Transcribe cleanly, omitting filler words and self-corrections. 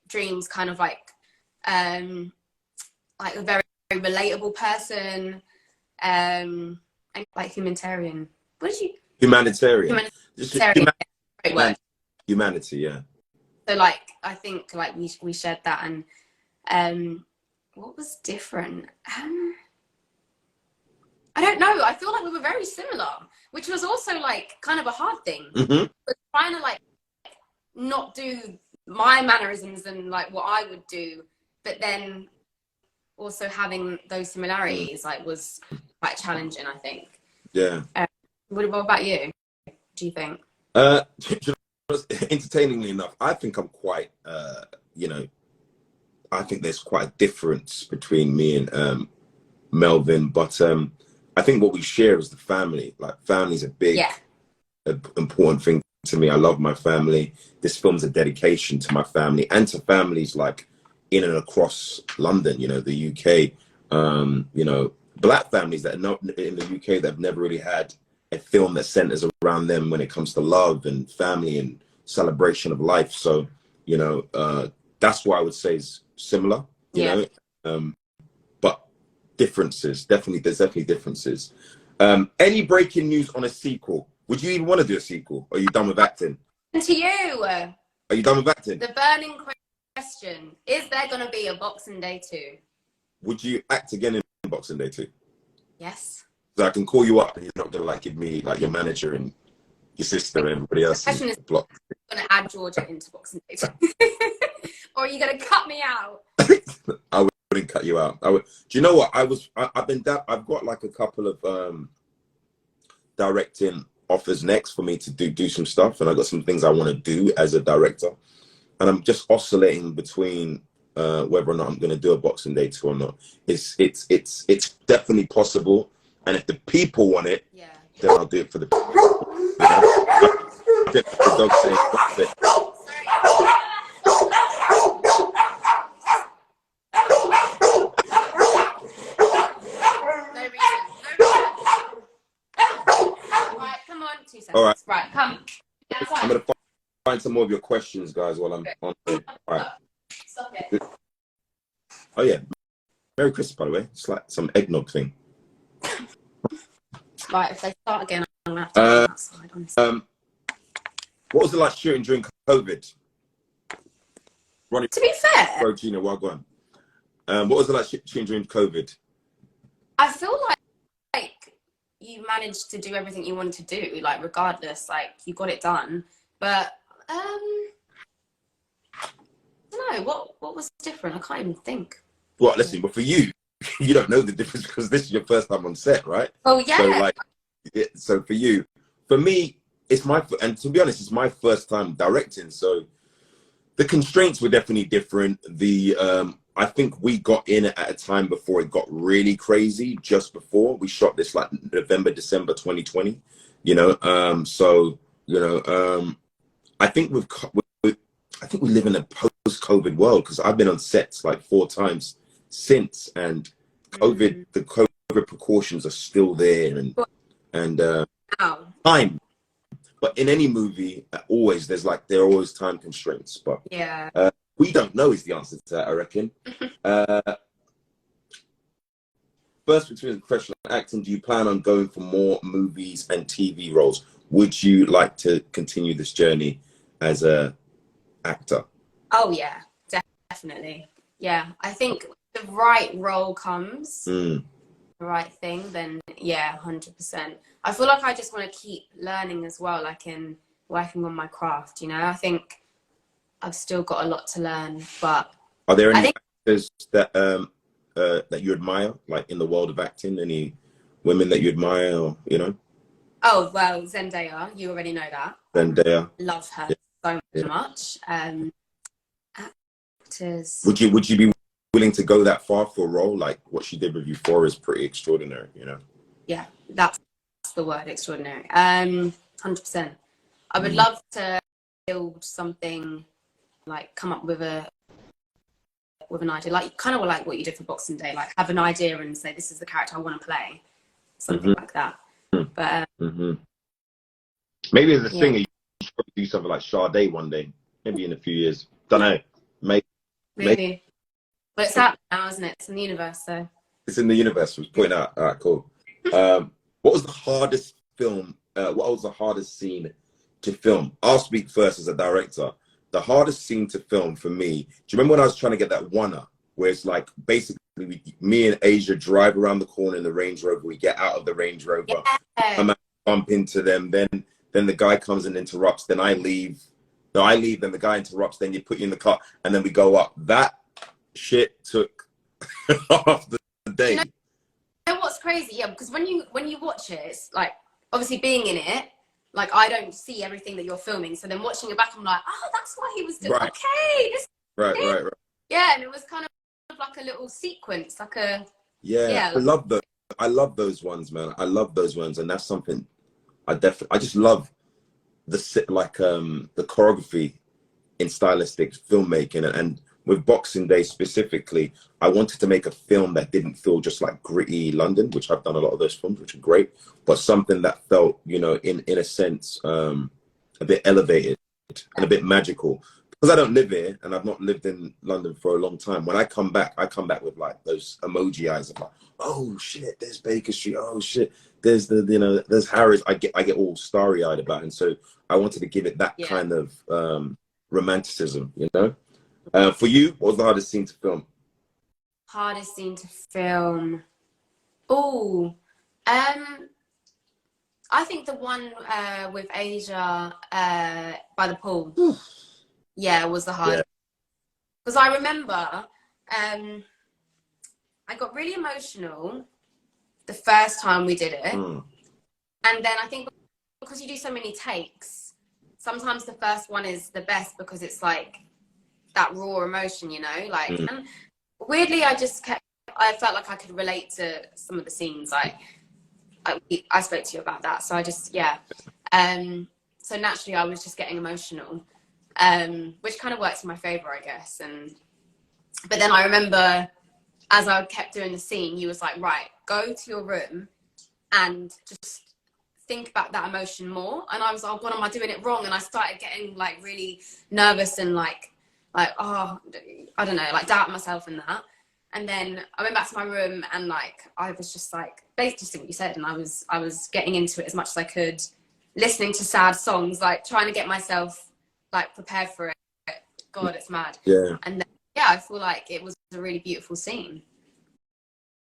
dreams kind of like a very, very relatable person, and like humanitarian. What did you? Humanitarian. Humanitarian. Great word. Humanity, yeah. So like, I think like we shared that, and what was different? I don't know. I feel like we were very similar, which was also like kind of a hard thing. But trying to like not do my mannerisms and like what I would do, but then also having those similarities like was quite challenging, I think. Yeah. What about you? Do you think? Entertainingly enough, I think I'm quite, you know, I think there's quite a difference between me and Melvin, but I think what we share is the family. Like, family's a big, important thing to me. I love my family. This film's a dedication to my family and to families like in and across London, you know, the UK, you know, Black families that are not in the UK that have never really had a film that centers around them when it comes to love and family and celebration of life. So, you know, that's what I would say is similar, you know, but differences, there's definitely differences. Any breaking news on a sequel? Would you even want to do a sequel? Or are you done with acting? To you. Are you done with acting? The burning question, is there going to be a Boxing Day 2? Would you act again in Boxing Day 2? Yes. So I can call you up and you're not going to like give me like your manager and your sister and everybody else. The question is, going to add Georgia into Boxing Day 2? Or are you going to cut me out? I wouldn't cut you out. I would. Do you know what? I've got like a couple of directing offers next for me to do some stuff, and I got some things I want to do as a director, and I'm just oscillating between whether or not I'm going to do a Boxing Day 2 or not. It's definitely possible, and if the people want it, then I'll do it for the people. The dog saying, all right. Right, come. I'm going to find some more of your questions, guys, while I'm on here. All right. Stop it. Oh, yeah. Merry Christmas, by the way. It's like some eggnog thing. Right, if they start again, I'm going to have to go outside, honestly. What was it like shooting during COVID? Ronnie, to be fair, Gina, well gone. What was it like shooting during COVID? I feel like you managed to do everything you wanted to do, like regardless, like you got it done. But I don't know what was different. I can't even think. Well, listen, but for you, you don't know the difference because this is your first time on set, right? Oh yeah. So like, so for you, for me, it's and to be honest, it's my first time directing. So the constraints were definitely different. I think we got in at a time before it got really crazy, just before we shot this, like November, December 2020, you know? So, you know, I think I think we live in a post-COVID world because I've been on sets like 4 times since, and the COVID precautions are still there, and time. But in any movie, there are always time constraints. But we don't know is the answer to that, I reckon. First, between the question of acting, do you plan on going for more movies and TV roles? Would you like to continue this journey as a actor? Oh yeah, definitely. Yeah, I think if the right role comes, the right thing, then yeah, 100%. I feel like I just want to keep learning as well, like in working on my craft, you know? I think I've still got a lot to learn, but... Are there any actors that that you admire, like in the world of acting? Any women that you admire, or, you know? Oh, well, Zendaya, you already know that. Zendaya. Love her so much. Actors... Would you be willing to go that far for a role? Like what she did with Euphoria is pretty extraordinary, you know? Yeah, that's the word, extraordinary. 100%. I would love to build something, like come up with an idea, like kind of like what you did for Boxing Day, like have an idea and say, this is the character I want to play, something like that. But maybe as a singer, you should probably do something like Sade one day, maybe in a few years. Don't know. Maybe. Really. But it's out now, isn't it? It's in the universe, so. It's in the universe. Was pointing out. All right, cool. What was the hardest film? What was the hardest scene to film? I'll speak first as a director. The hardest scene to film for me. Do you remember when I was trying to get that one-up, where it's like basically me and Asia drive around the corner in the Range Rover. We get out of the Range Rover. Yeah. I'm bump into them. Then the guy comes and interrupts. Then I leave. No, I leave. Then the guy interrupts. Then you put you in the car, and then we go up. That shit took half the day. You know what's crazy? Yeah, because when you watch it, it's like obviously being in it. Like I don't see everything that you're filming, so then watching it back, I'm like, oh, that's why he was doing. Right. Okay, this. Right. Yeah, and it was kind of like a little sequence, like a. Yeah. I love those ones, man. I love those ones, and that's something I just love the choreography in stylistic filmmaking, and with Boxing Day specifically, I wanted to make a film that didn't feel just like gritty London, which I've done a lot of those films, which are great, but something that felt, in a sense, a bit elevated and a bit magical. Because I don't live here, and I've not lived in London for a long time. When I come back with like those emoji eyes of like, oh shit, there's Baker Street. Oh shit, there's there's Harrods. I get all starry eyed about it. And so I wanted to give it that kind of romanticism, For you, what was the hardest scene to film? Hardest scene to film. Oh, I think the one with Asia by the pool. Yeah, was the hardest. Because I remember I got really emotional the first time we did it. And then I think because you do so many takes, sometimes the first one is the best because it's like that raw emotion, and weirdly I felt like I could relate to some of the scenes. Like I spoke to you about that. So I just, so naturally I was just getting emotional. Which kind of works in my favor, I guess. But then I remember as I kept doing the scene, you was like, right, go to your room and just think about that emotion more. And I was like, oh God, am I doing it wrong? And I started getting like really nervous and like, oh, I don't know, like doubting myself and that. And then I went back to my room and like, I was just like, basically what you said. And I was getting into it as much as I could, listening to sad songs, like trying to get myself like prepared for it. God, it's mad. Yeah. And then, I feel like it was a really beautiful scene.